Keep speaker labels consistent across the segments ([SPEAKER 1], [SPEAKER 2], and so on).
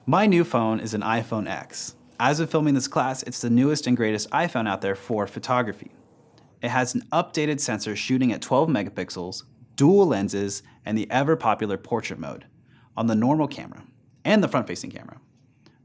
[SPEAKER 1] My new phone is an iPhone X. As of filming this class, it's the newest and greatest iPhone out there for photography. It has an updated sensor shooting at 12 megapixels, dual lenses, and the ever-popular portrait mode on the normal camera and the front-facing camera.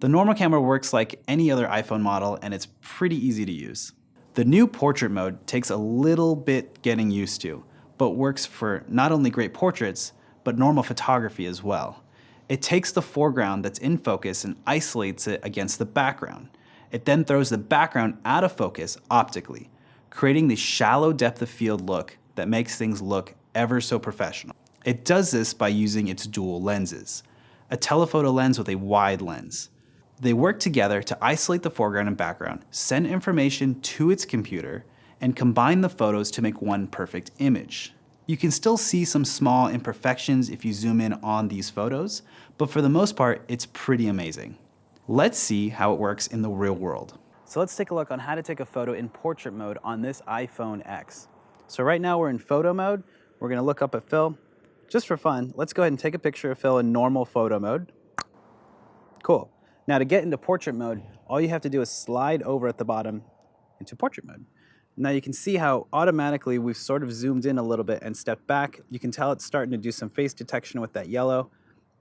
[SPEAKER 1] The normal camera works like any other iPhone model, and it's pretty easy to use. The new portrait mode takes a little bit getting used to, but works for not only great portraits, but normal photography as well. It takes the foreground that's in focus and isolates it against the background. It then throws the background out of focus optically, creating the shallow depth of field look that makes things look ever so professional. It does this by using its dual lenses, a telephoto lens with a wide lens. They work together to isolate the foreground and background, send information to its computer, and combine the photos to make one perfect image. You can still see some small imperfections if you zoom in on these photos, but for the most part, it's pretty amazing. Let's see how it works in the real world. So let's take a look on how to take a photo in portrait mode on this iPhone X. So right now we're in photo mode. We're gonna look up at Phil. Just for fun, let's go ahead and take a picture of Phil in normal photo mode. Cool. Now to get into portrait mode, all you have to do is slide over at the bottom into portrait mode. Now you can see how automatically we've sort of zoomed in a little bit and stepped back. You can tell it's starting to do some face detection with that yellow.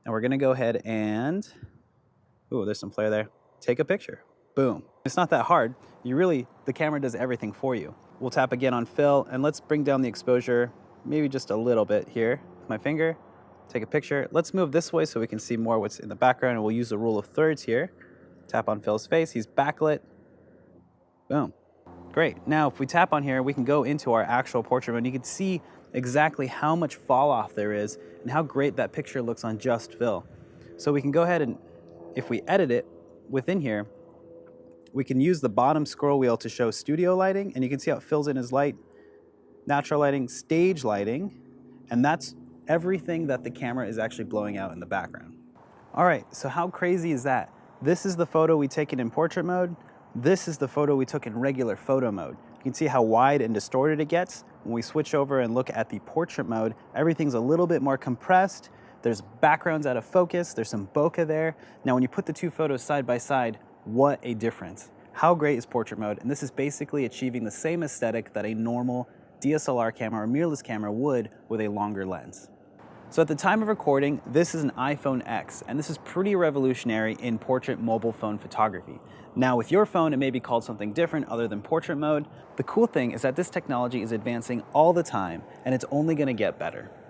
[SPEAKER 1] And we're gonna go ahead and, ooh, there's some flare there. Take a picture, boom. It's not that hard. The camera does everything for you. We'll tap again on Phil and let's bring down the exposure, maybe just a little bit here with my finger. Take a picture. Let's move this way so we can see more what's in the background, and we'll use the rule of thirds here. Tap on Phil's face, he's backlit. Boom. Great. Now, if we tap on here, we can go into our actual portrait mode. You can see exactly how much fall off there is and how great that picture looks on just Phil. So we can go ahead and, if we edit it within here, we can use the bottom scroll wheel to show studio lighting, and you can see how it fills in his light, natural lighting, stage lighting, and that's everything that the camera is actually blowing out in the background. All right, so how crazy is that? This is the photo we taken in portrait mode. This is the photo we took in regular photo mode. You can see how wide and distorted it gets. When we switch over and look at the portrait mode, everything's a little bit more compressed. There's backgrounds out of focus. There's some bokeh there. Now, when you put the two photos side by side, what a difference. How great is portrait mode? And this is basically achieving the same aesthetic that a normal DSLR camera or mirrorless camera would with a longer lens. So at the time of recording, this is an iPhone X, and this is pretty revolutionary in portrait mobile phone photography. Now with your phone, it may be called something different other than portrait mode. The cool thing is that this technology is advancing all the time, and it's only gonna get better.